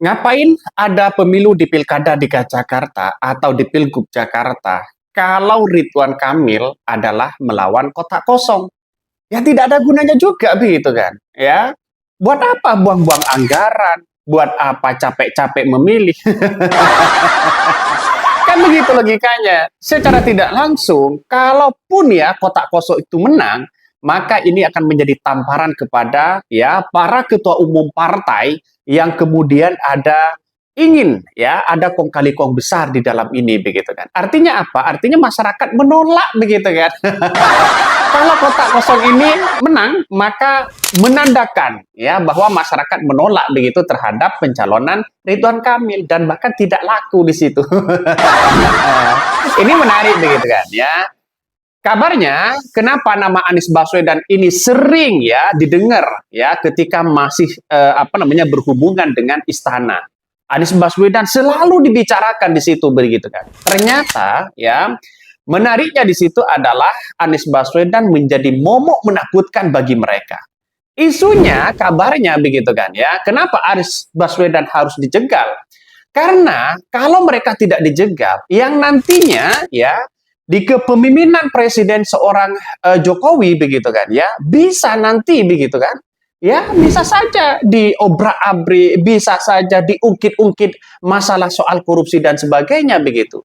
Ngapain ada pemilu di Pilkada DKI Jakarta atau di Pilgub Jakarta kalau Ridwan Kamil adalah melawan kotak kosong? Ya tidak ada gunanya juga begitu kan. Ya. Buat apa buang-buang anggaran? Buat apa capek-capek memilih? Kan begitu logikanya. Secara tidak langsung, kalaupun ya kotak kosong itu menang, maka ini akan menjadi tamparan kepada ya para ketua umum partai yang kemudian ingin ya ada kong kali kong besar di dalam ini begitu kan. Artinya apa? Artinya masyarakat menolak begitu kan. Kalau kotak kosong ini menang, maka menandakan ya bahwa masyarakat menolak begitu terhadap pencalonan Ridwan Kamil dan bahkan tidak laku di situ. Ini menarik begitu kan ya. Kabarnya kenapa nama Anies Baswedan ini sering ya didengar ya ketika masih berhubungan dengan istana. Anies Baswedan selalu dibicarakan di situ begitu kan. Ternyata ya menariknya di situ adalah Anies Baswedan menjadi momok menakutkan bagi mereka. Isunya, kabarnya begitu kan ya. Kenapa Anies Baswedan harus dijegal? Karena kalau mereka tidak dijegal, yang nantinya ya di kepemimpinan presiden seorang Jokowi begitu kan ya, bisa nanti begitu kan. Ya, bisa saja diobrak-abrik, bisa saja diungkit-ungkit masalah soal korupsi dan sebagainya begitu.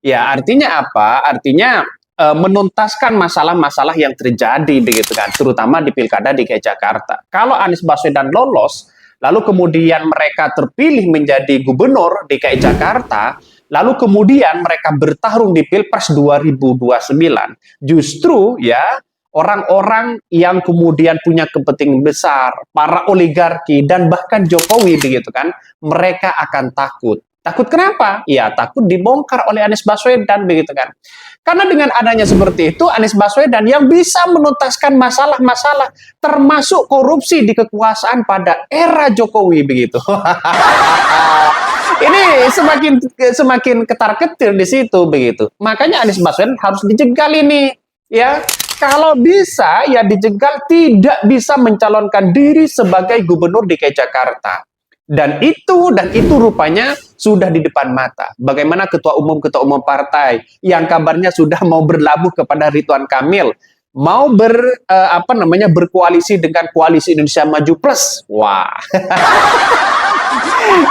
Ya, artinya apa? Artinya menuntaskan masalah-masalah yang terjadi begitu kan, terutama di Pilkada DKI Jakarta. Kalau Anies Baswedan lolos, lalu kemudian mereka terpilih menjadi gubernur DKI Jakarta, lalu kemudian mereka bertarung di Pilpres 2029, justru ya orang-orang yang kemudian punya kepentingan besar, para oligarki dan bahkan Jokowi begitu kan, mereka akan takut. Takut kenapa? Ya takut dibongkar oleh Anies Baswedan begitu kan. Karena dengan adanya seperti itu, Anies Baswedan yang bisa menuntaskan masalah-masalah termasuk korupsi di kekuasaan pada era Jokowi begitu. Ini semakin ketar-ketir di situ begitu. Makanya Anies Baswedan harus dijegal ini, ya. Kalau bisa ya dijegal, tidak bisa mencalonkan diri sebagai gubernur DKI Jakarta. Dan itu rupanya sudah di depan mata. Bagaimana ketua umum partai yang kabarnya sudah mau berlabuh kepada Ridwan Kamil, mau berkoalisi dengan Koalisi Indonesia Maju Plus. Wah.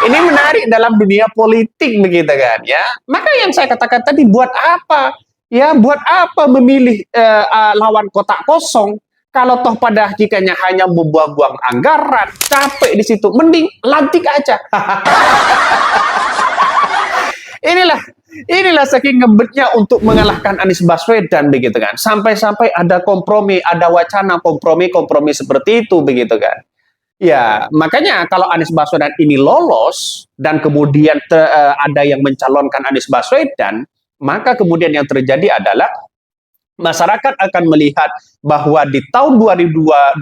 Ini menarik dalam dunia politik begitu kan ya. Maka yang saya katakan tadi, buat apa? Ya, buat apa memilih lawan kotak kosong? Kalau toh pada hakikatnya hanya membuang-buang anggaran, capek di situ, mending lantik aja. inilah saking ngebetnya untuk mengalahkan Anies Baswedan begitu kan. Sampai-sampai ada kompromi, ada wacana kompromi seperti itu begitu kan. Ya, makanya kalau Anies Baswedan ini lolos dan kemudian ada yang mencalonkan Anies Baswedan, maka kemudian yang terjadi adalah masyarakat akan melihat bahwa di tahun 2029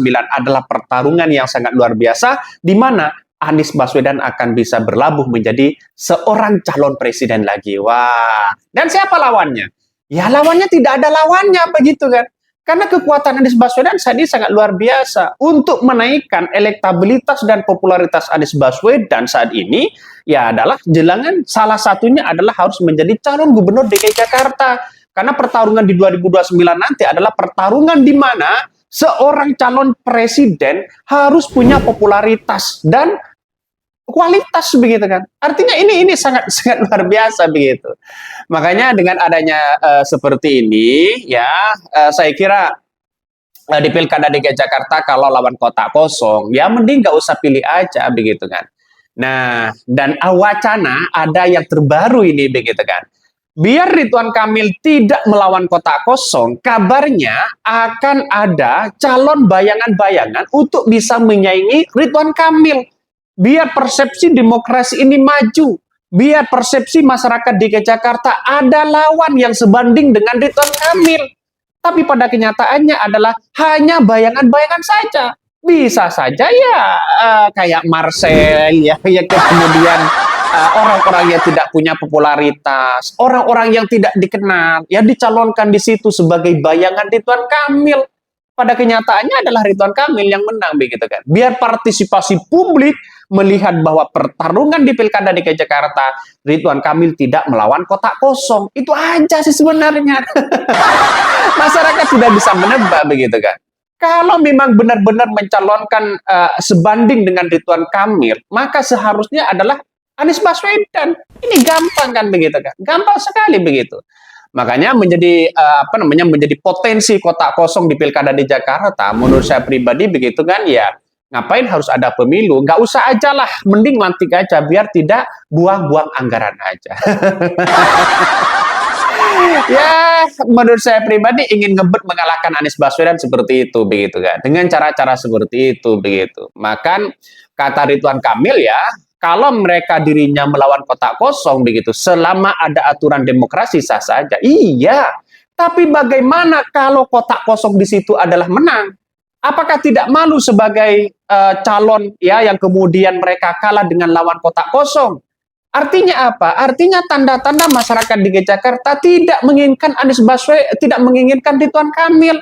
adalah pertarungan yang sangat luar biasa, di mana Anies Baswedan akan bisa berlabuh menjadi seorang calon presiden lagi. Wah, dan siapa lawannya? Ya lawannya tidak ada lawannya begitu kan. Karena kekuatan Anies Baswedan saat ini sangat luar biasa. Untuk menaikkan elektabilitas dan popularitas Anies Baswedan saat ini, ya adalah jelangan salah satunya adalah harus menjadi calon gubernur DKI Jakarta. Karena pertarungan di 2029 nanti adalah pertarungan di mana seorang calon presiden harus punya popularitas dan kualitas begitu kan. Artinya ini sangat luar biasa begitu. Makanya dengan adanya seperti ini ya saya kira di Pilkada DKI Jakarta kalau lawan kotak kosong ya mending nggak usah pilih aja begitu kan. Nah, dan wacana ada yang terbaru ini begitu kan. Biar Ridwan Kamil tidak melawan kotak kosong, kabarnya akan ada calon bayangan-bayangan untuk bisa menyaingi Ridwan Kamil. Biar persepsi demokrasi ini maju, biar persepsi masyarakat DKI Jakarta ada lawan yang sebanding dengan Ridwan Kamil. Tapi pada kenyataannya adalah hanya bayangan-bayangan saja. Bisa saja ya kayak Marcel ya kemudian orang-orang yang tidak punya popularitas, orang-orang yang tidak dikenal, ya dicalonkan di situ sebagai bayangan Ridwan Kamil. Pada kenyataannya adalah Ridwan Kamil yang menang begitu kan. Biar partisipasi publik melihat bahwa pertarungan di Pilkada DKI Jakarta, Ridwan Kamil tidak melawan kotak kosong. Itu aja sih sebenarnya. Masyarakat sudah bisa menebak begitu kan. Kalau memang benar-benar mencalonkan sebanding dengan Ridwan Kamil, maka seharusnya adalah Anies Baswedan. Ini gampang kan begitu kan? Gampang sekali begitu. Makanya menjadi menjadi potensi kotak kosong di Pilkada di Jakarta. Menurut saya pribadi begitu kan ya. Ngapain harus ada pemilu? Nggak usah aja lah, mending lantik aja biar tidak buang-buang anggaran aja. Ya, menurut saya pribadi ingin ngebet mengalahkan Anies Baswedan seperti itu, begitu kan? Dengan cara-cara seperti itu, begitu. Makan kata Ridwan Kamil ya, kalau mereka dirinya melawan kotak kosong, begitu, selama ada aturan demokrasi sah saja. Iya, tapi bagaimana kalau kotak kosong di situ adalah menang? Apakah tidak malu sebagai calon ya yang kemudian mereka kalah dengan lawan kotak kosong? Artinya apa? Artinya tanda-tanda masyarakat DKI Jakarta tidak menginginkan Anies Baswedan, tidak menginginkan Ridwan Kamil.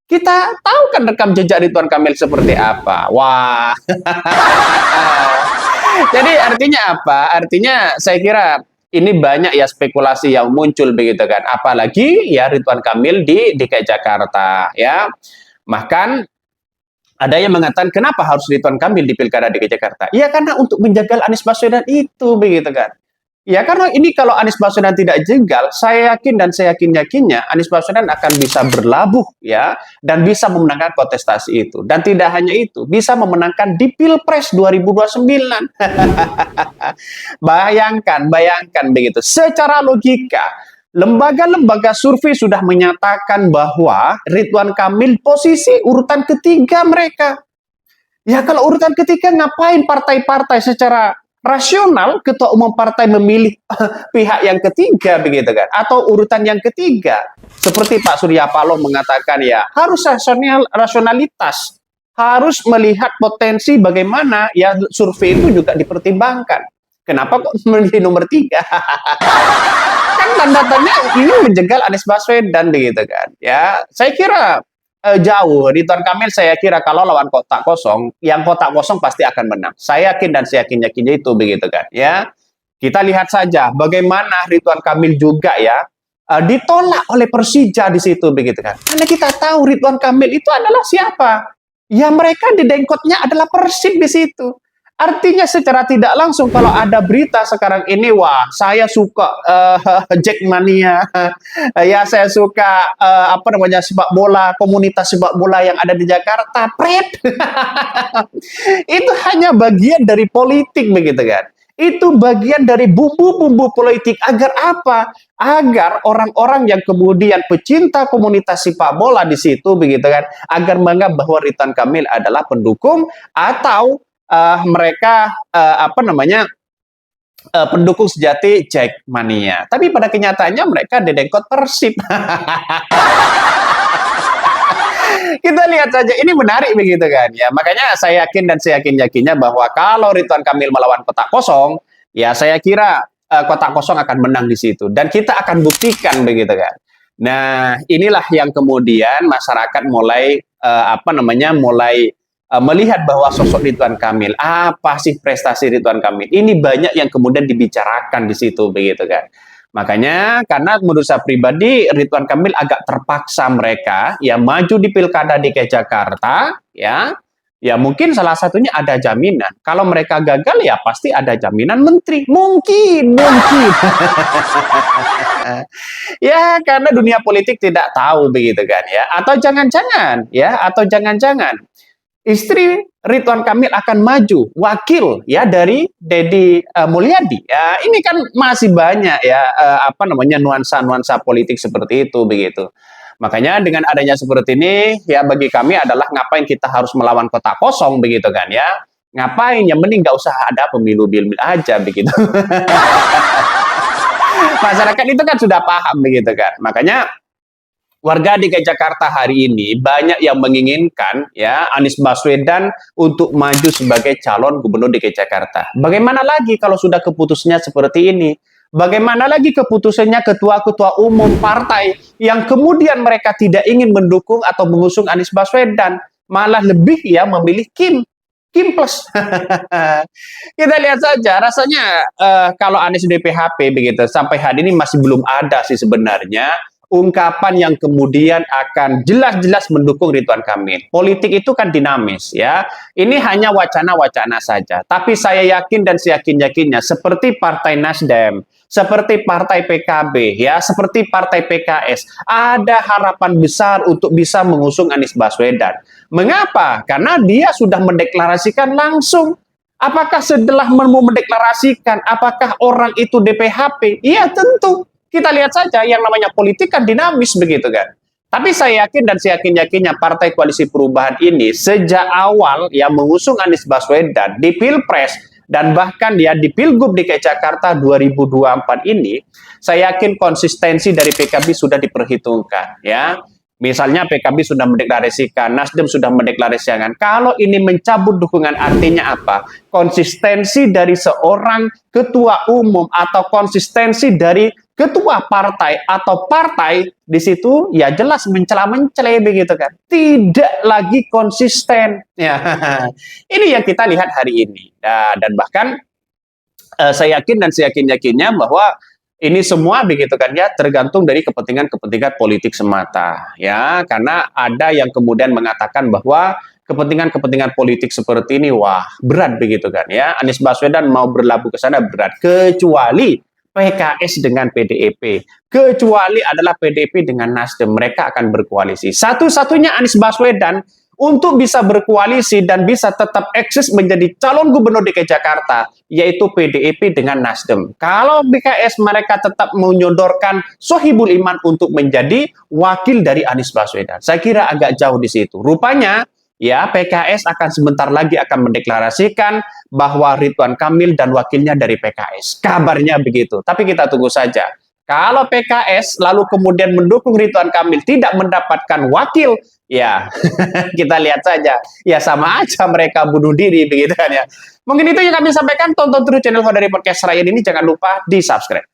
Kita tahu kan rekam jejak Ridwan Kamil seperti apa. Wah. Jadi artinya apa? Artinya saya kira ini banyak ya spekulasi yang muncul begitu kan. Apalagi ya Ridwan Kamil di DKI Jakarta ya. Bahkan ada yang mengatakan kenapa harus Ridwan Kamil di Pilkada DKI Jakarta? Ya karena untuk menjagal Anies Baswedan itu begitu kan. Ya karena ini kalau Anies Baswedan tidak jegal, saya yakin dan saya yakin-yakinnya Anies Baswedan akan bisa berlabuh ya dan bisa memenangkan kontestasi itu. Dan tidak hanya itu, bisa memenangkan di Pilpres 2029. bayangkan begitu. Secara logika lembaga-lembaga survei sudah menyatakan bahwa Ridwan Kamil posisi urutan ketiga mereka. Ya kalau urutan ketiga ngapain partai-partai secara rasional ketua umum partai memilih pihak yang ketiga begitu kan? Atau urutan yang ketiga. Seperti Pak Surya Paloh mengatakan ya harus rasionalitas. Harus melihat potensi bagaimana ya survei itu juga dipertimbangkan. Kenapa kok memilih nomor 3? Kan tanda-tandanya ini menjegal Anies Baswedan begitu kan. Ya, saya kira jauh. Ridwan Kamil saya kira kalau lawan kotak kosong, yang kotak kosong pasti akan menang. Saya yakin dan saya yakin-yakinnya itu begitu kan. Ya, kita lihat saja bagaimana Ridwan Kamil juga ya ditolak oleh Persija di situ begitu kan. Karena kita tahu Ridwan Kamil itu adalah siapa? Ya mereka didengkotnya adalah Persib di situ. Artinya secara tidak langsung kalau ada berita sekarang ini, wah saya suka Jackmania, ya saya suka sepak bola, komunitas sepak bola yang ada di Jakarta, pret. Itu hanya bagian dari politik begitu kan. Itu bagian dari bumbu-bumbu politik agar apa? Agar orang-orang yang kemudian pecinta komunitas sepak bola di situ begitu kan, agar menganggap bahwa Ridwan Kamil adalah pendukung atau mereka pendukung sejati Jackmania. Tapi pada kenyataannya mereka didengkot Persib. Kita lihat saja, ini menarik begitu kan ya. Makanya saya yakin dan saya yakin-yakinnya bahwa kalau Ridwan Kamil melawan kotak kosong, ya saya kira kotak kosong akan menang di situ dan kita akan buktikan begitu kan. Nah, inilah yang kemudian masyarakat mulai melihat bahwa sosok Ridwan Kamil, apa sih prestasi Ridwan Kamil? Ini banyak yang kemudian dibicarakan di situ begitu kan. Makanya karena menurut saya pribadi Ridwan Kamil agak terpaksa mereka ya maju di Pilkada DKI Jakarta ya. Ya mungkin salah satunya ada jaminan. Kalau mereka gagal ya pasti ada jaminan menteri. Mungkin. Ya karena dunia politik tidak tahu begitu kan ya. Atau jangan-jangan istri Ridwan Kamil akan maju wakil ya dari Deddy Mulyadi. Ya, ini kan masih banyak ya nuansa-nuansa politik seperti itu begitu. Makanya dengan adanya seperti ini ya bagi kami adalah ngapain kita harus melawan kotak kosong begitu kan ya. Ngapain ya mending nggak usah ada pemilu-pemilu aja begitu. Masyarakat itu kan sudah paham begitu kan. Makanya warga DKI Jakarta hari ini banyak yang menginginkan ya Anies Baswedan untuk maju sebagai calon gubernur DKI Jakarta. Bagaimana lagi kalau sudah keputusannya seperti ini? Bagaimana lagi keputusannya ketua-ketua umum partai yang kemudian mereka tidak ingin mendukung atau mengusung Anies Baswedan, malah lebih ya memilih Kim. Kimples. Kita lihat saja, rasanya kalau Anies DPHP begitu, sampai hari ini masih belum ada sih sebenarnya ungkapan yang kemudian akan jelas-jelas mendukung Ridwan Kamil. Politik itu kan dinamis ya. Ini hanya wacana-wacana saja. Tapi saya yakin dan seyakin-yakinnya seperti Partai Nasdem, seperti Partai PKB ya, seperti Partai PKS, ada harapan besar untuk bisa mengusung Anies Baswedan. Mengapa? Karena dia sudah mendeklarasikan langsung. Apakah setelah mau mendeklarasikan, apakah orang itu DPHP? Iya tentu. Kita lihat saja yang namanya politik kan dinamis begitu kan. Tapi saya yakin dan saya yakin-yakinnya Partai Koalisi Perubahan ini sejak awal yang mengusung Anies Baswedan di Pilpres dan bahkan ya di Pilgub DKI Jakarta 2024 ini, saya yakin konsistensi dari PKB sudah diperhitungkan ya. Misalnya PKB sudah mendeklarasikan, Nasdem sudah mendeklarasikan. Kalau ini mencabut dukungan artinya apa? Konsistensi dari seorang ketua umum atau konsistensi dari ketua partai atau partai di situ ya jelas mencela-mencela begitu kan. Tidak lagi konsisten. Ya. Ini yang kita lihat hari ini. Dan bahkan saya yakin dan saya yakin-yakinnya bahwa ini semua begitu kan ya tergantung dari kepentingan-kepentingan politik semata ya, karena ada yang kemudian mengatakan bahwa kepentingan-kepentingan politik seperti ini wah berat begitu kan ya, Anies Baswedan mau berlabuh ke sana berat, kecuali PKS dengan PDIP, kecuali adalah PDIP dengan Nasdem, mereka akan berkoalisi. Satu-satunya Anies Baswedan untuk bisa berkoalisi dan bisa tetap eksis menjadi calon gubernur DKI Jakarta, yaitu PDIP dengan Nasdem. Kalau BKS mereka tetap menyodorkan Sohibul Iman untuk menjadi wakil dari Anies Baswedan. Saya kira agak jauh di situ. Rupanya, ya PKS akan sebentar lagi akan mendeklarasikan bahwa Ridwan Kamil dan wakilnya dari PKS. Kabarnya begitu. Tapi kita tunggu saja. Kalau PKS lalu kemudian mendukung Ridwan Kamil tidak mendapatkan wakil, ya kita lihat saja. Ya sama aja mereka bunuh diri begitu kan ya. Mungkin itu yang kami sampaikan. Tonton terus channel Hodari Podcast Rakyat ini, jangan lupa di subscribe.